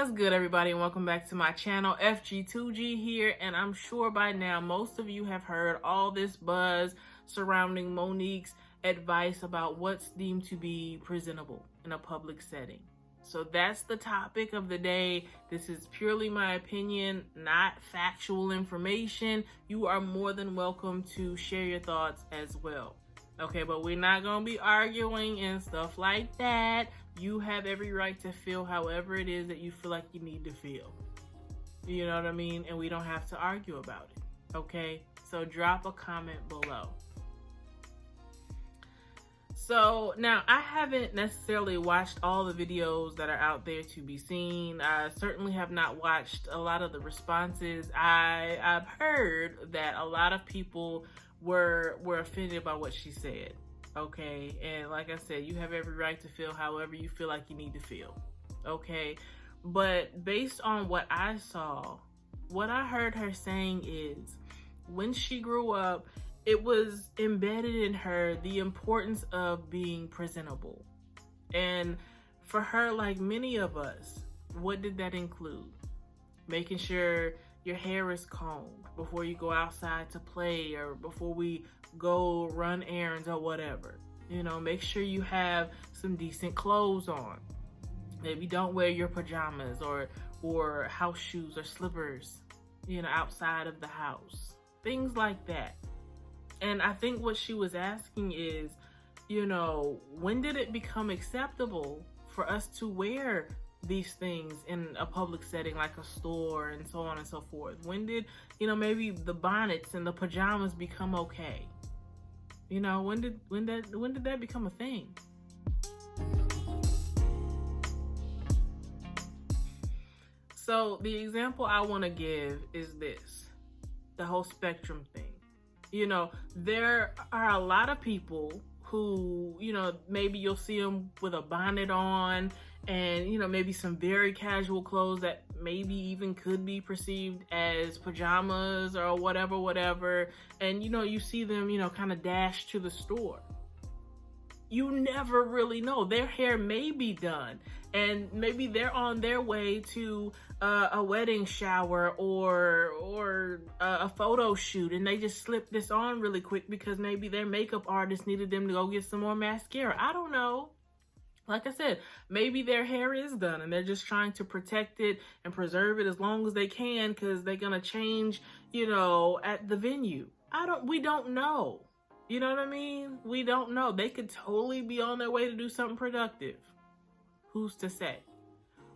What's good, everybody, and welcome back to my channel. FG2G here, and I'm sure by now most of you have heard all this buzz surrounding Monique's advice about what's deemed to be presentable in a public setting. So that's the topic of the day. This is purely my opinion, not factual information. You are more than welcome to share your thoughts as well. Okay, but we're not gonna be arguing and stuff like that. You have every right to feel however it is that you feel like you need to feel. You know what I mean? And we don't have to argue about it. Okay? So drop a comment below. So now I haven't necessarily watched all the videos that are out there to be seen. I certainly have not watched a lot of the responses. I've heard that a lot of people were offended by what she said. Okay, and like I said, you have every right to feel however you feel like you need to feel. Okay, but based on what I saw, what I heard her saying is when she grew up, it was embedded in her the importance of being presentable. And for her, like many of us, what did that include? Making sure your hair is combed before you go outside to play or before we go run errands or whatever. You know, make sure you have some decent clothes on. Maybe don't wear your pajamas or house shoes or slippers, you know, outside of the house. Things like that. And I think what she was asking is, you know, when did it become acceptable for us to wear these things in a public setting like a store and so on and so forth? When did, you know, maybe the bonnets and the pajamas become okay? You know, when did that become a thing? So the example I want to give is this, the whole spectrum thing. You know, there are a lot of people who, you know, maybe you'll see them with a bonnet on and, you know, maybe some very casual clothes that maybe even could be perceived as pajamas or whatever. And, you know, you see them, you know, kind of dash to the store. You never really know. Their hair may be done and maybe they're on their way to a wedding shower or a photo shoot, and they just slipped this on really quick because maybe their makeup artist needed them to go get some more mascara. I don't know. Like I said, maybe their hair is done and they're just trying to protect it and preserve it as long as they can because they're gonna change, you know, at the venue. We don't know. You know what I mean? We don't know. They could totally be on their way to do something productive. Who's to say?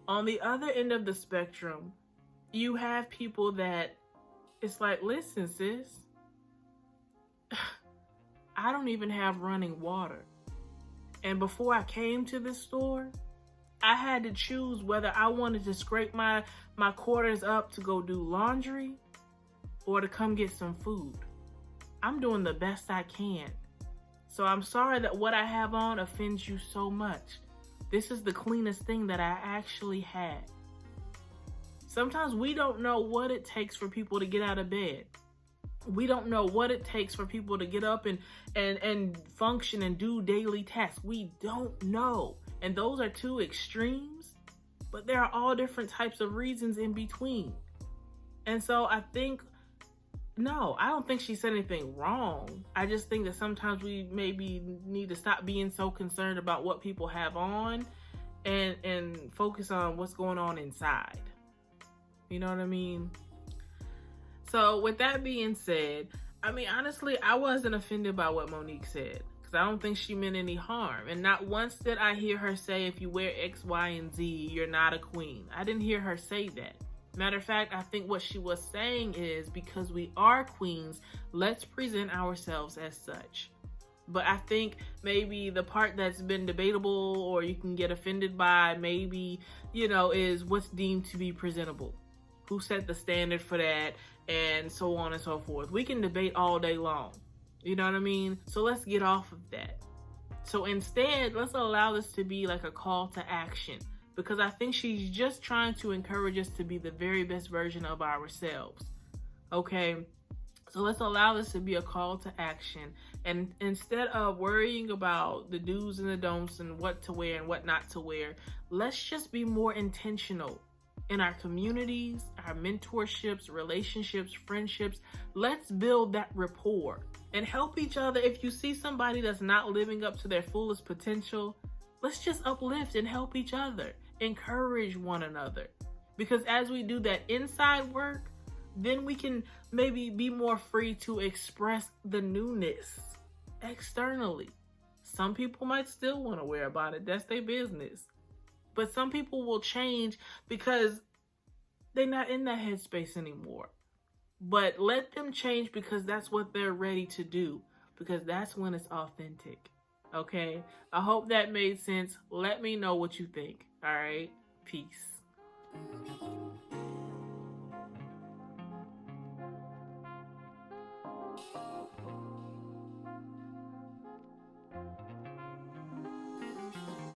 On the other end of the spectrum, you have people that it's like, listen, sis, I don't even have running water. And before I came to this store, I had to choose whether I wanted to scrape my quarters up to go do laundry or to come get some food. I'm doing the best I can. So I'm sorry that what I have on offends you so much. This is the cleanest thing that I actually had. Sometimes we don't know what it takes for people to get out of bed. We don't know what it takes for people to get up and function and do daily tasks. We don't know. And those are two extremes, but there are all different types of reasons in between. And so I don't think she said anything wrong. I just think that sometimes we maybe need to stop being so concerned about what people have on and focus on what's going on inside. You know what I mean? So with that being said, I mean, honestly, I wasn't offended by what Monique said because I don't think she meant any harm. And not once did I hear her say, if you wear X, Y, and Z, you're not a queen. I didn't hear her say that. Matter of fact, I think what she was saying is because we are queens, let's present ourselves as such. But I think maybe the part that's been debatable or you can get offended by maybe, you know, is what's deemed to be presentable. Who set the standard for that and so on and so forth. We can debate all day long. You know what I mean? So let's get off of that. So instead, let's allow this to be like a call to action. Because I think she's just trying to encourage us to be the very best version of ourselves. Okay? So let's allow this to be a call to action. And instead of worrying about the do's and the don'ts and what to wear and what not to wear, let's just be more intentional in our communities, our mentorships, relationships, friendships. Let's build that rapport and help each other. If you see somebody that's not living up to their fullest potential, let's just uplift and help each other, encourage one another. Because as we do that inside work, then we can maybe be more free to express the newness externally. Some people might still want to wear a bonnet, that's their business. But some people will change because they're not in that headspace anymore. But let them change because that's what they're ready to do, because that's when it's authentic. Okay? I hope that made sense. Let me know what you think. All right? Peace.